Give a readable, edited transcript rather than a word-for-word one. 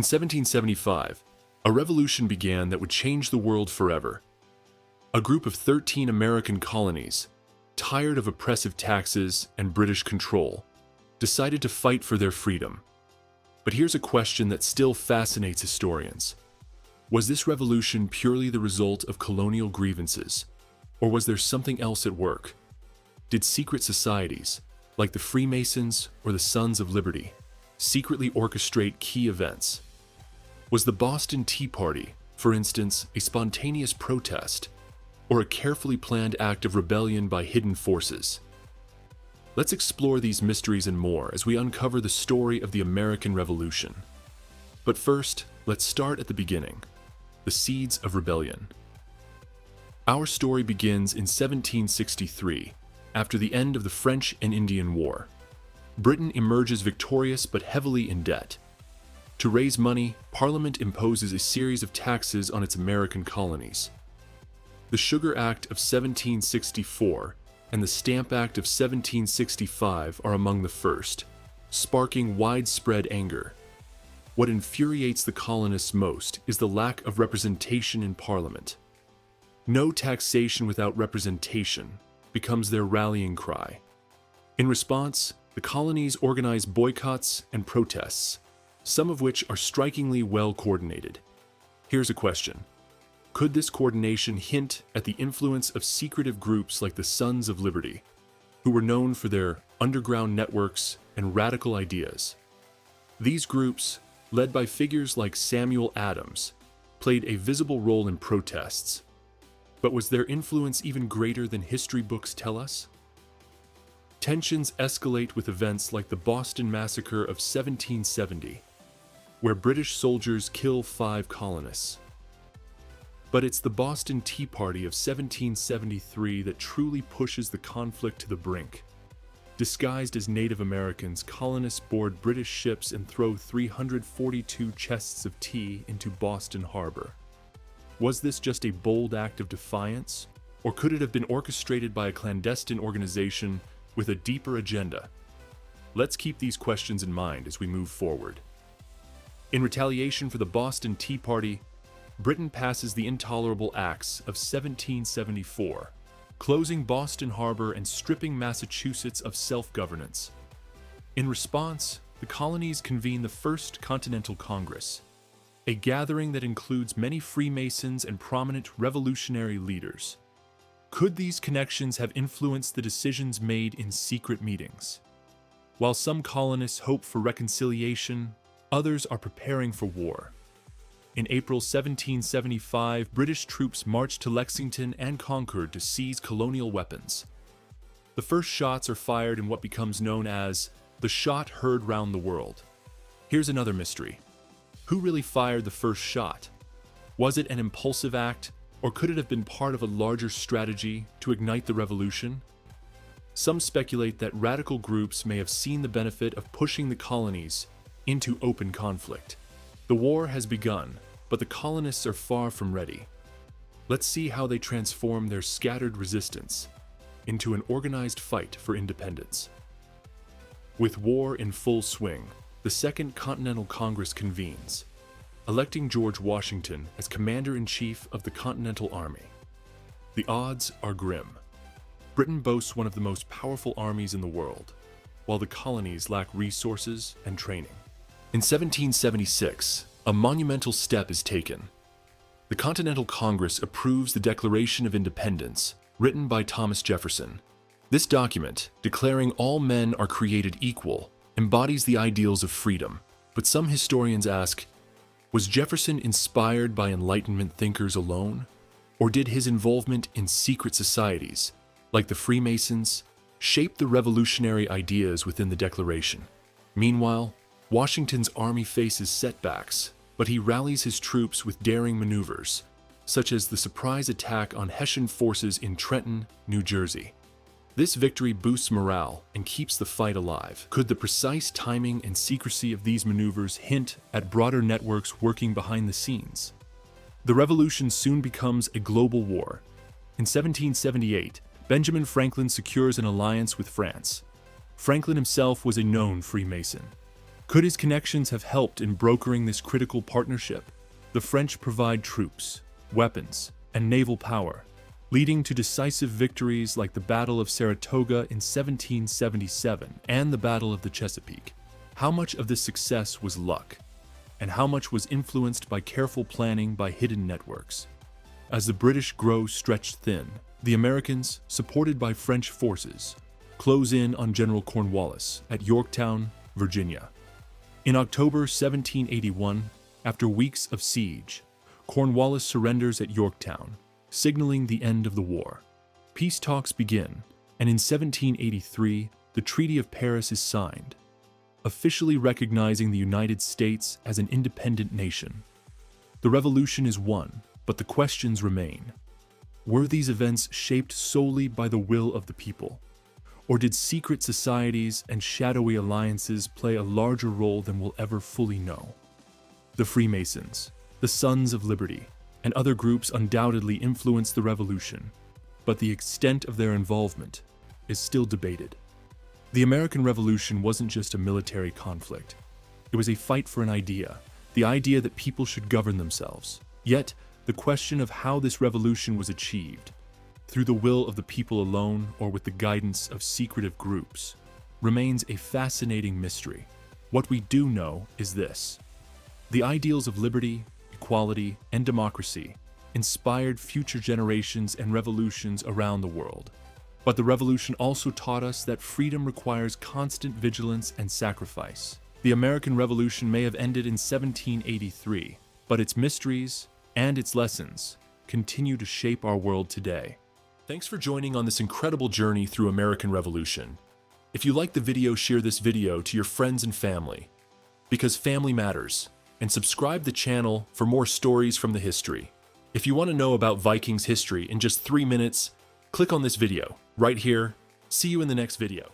1775, a revolution began that would change the world forever. A group of 13 American colonies, tired of oppressive taxes and British control, decided to fight for their freedom. But here's a question that still fascinates historians. Was this revolution purely the result of colonial grievances, or was there something else at work? Did secret societies, like the Freemasons or the Sons of Liberty, secretly orchestrate key events? Was the Boston Tea Party, for instance, a spontaneous protest, or a carefully planned act of rebellion by hidden forces? Let's explore these mysteries and more as we uncover the story of the American Revolution. But first, let's start at the beginning, the seeds of rebellion. Our story begins in 1763, after the end of the French and Indian War. Britain emerges victorious but heavily in debt. To raise money, Parliament imposes a series of taxes on its American colonies. The Sugar Act of 1764 and the Stamp Act of 1765 are among the first, sparking widespread anger. What infuriates the colonists most is the lack of representation in Parliament. No taxation without representation becomes their rallying cry. In response, the colonies organize boycotts and protests, some of which are strikingly well coordinated. Here's a question. Could this coordination hint at the influence of secretive groups like the Sons of Liberty, who were known for their underground networks and radical ideas? These groups, led by figures like Samuel Adams, played a visible role in protests. But was their influence even greater than history books tell us? Tensions escalate with events like the Boston Massacre of 1770, where British soldiers kill 5 colonists. But it's the Boston Tea Party of 1773 that truly pushes the conflict to the brink. Disguised as Native Americans, colonists board British ships and throw 342 chests of tea into Boston Harbor. Was this just a bold act of defiance, or could it have been orchestrated by a clandestine organization with a deeper agenda? Let's keep these questions in mind as we move forward. In retaliation for the Boston Tea Party, Britain passes the Intolerable Acts of 1774, closing Boston Harbor and stripping Massachusetts of self-governance. In response, the colonies convene the First Continental Congress, a gathering that includes many Freemasons and prominent revolutionary leaders. Could these connections have influenced the decisions made in secret meetings? While some colonists hope for reconciliation, others are preparing for war. In April 1775, British troops marched to Lexington and Concord to seize colonial weapons. The first shots are fired in what becomes known as the shot heard round the world. Here's another mystery. Who really fired the first shot? Was it an impulsive act, or could it have been part of a larger strategy to ignite the revolution? Some speculate that radical groups may have seen the benefit of pushing the colonies into open conflict. The war has begun, but the colonists are far from ready. Let's see how they transform their scattered resistance into an organized fight for independence. With war in full swing, the Second Continental Congress convenes, electing George Washington as Commander-in-Chief of the Continental Army. The odds are grim. Britain boasts one of the most powerful armies in the world, while the colonies lack resources and training. In 1776, a monumental step is taken. The Continental Congress approves the Declaration of Independence, written by Thomas Jefferson. This document, declaring all men are created equal, embodies the ideals of freedom. But some historians ask, was Jefferson inspired by Enlightenment thinkers alone? Or did his involvement in secret societies, like the Freemasons, shape the revolutionary ideas within the Declaration? Meanwhile, Washington's army faces setbacks, but he rallies his troops with daring maneuvers, such as the surprise attack on Hessian forces in Trenton, New Jersey. This victory boosts morale and keeps the fight alive. Could the precise timing and secrecy of these maneuvers hint at broader networks working behind the scenes? The revolution soon becomes a global war. In 1778, Benjamin Franklin secures an alliance with France. Franklin himself was a known Freemason. Could his connections have helped in brokering this critical partnership? The French provide troops, weapons, and naval power, leading to decisive victories like the Battle of Saratoga in 1777 and the Battle of the Chesapeake. How much of this success was luck, and how much was influenced by careful planning by hidden networks? As the British grow stretched thin, the Americans, supported by French forces, close in on General Cornwallis at Yorktown, Virginia. In October 1781, after weeks of siege, Cornwallis surrenders at Yorktown, signaling the end of the war. Peace talks begin, and in 1783, the Treaty of Paris is signed, officially recognizing the United States as an independent nation. The revolution is won, but the questions remain. Were these events shaped solely by the will of the people? Or did secret societies and shadowy alliances play a larger role than we'll ever fully know? The Freemasons, the Sons of Liberty, and other groups undoubtedly influenced the revolution, but the extent of their involvement is still debated. The American Revolution wasn't just a military conflict. It was a fight for an idea, the idea that people should govern themselves. Yet, the question of how this revolution was achieved, through the will of the people alone or with the guidance of secretive groups, remains a fascinating mystery. What we do know is this: the ideals of liberty, equality, and democracy inspired future generations and revolutions around the world. But the revolution also taught us that freedom requires constant vigilance and sacrifice. The American Revolution may have ended in 1783, but its mysteries and its lessons continue to shape our world today. Thanks for joining on this incredible journey through American Revolution. If you liked the video, share this video to your friends and family, because family matters, and subscribe the channel for more stories from the history. If you want to know about Vikings history in just 3 minutes, click on this video right here. See you in the next video.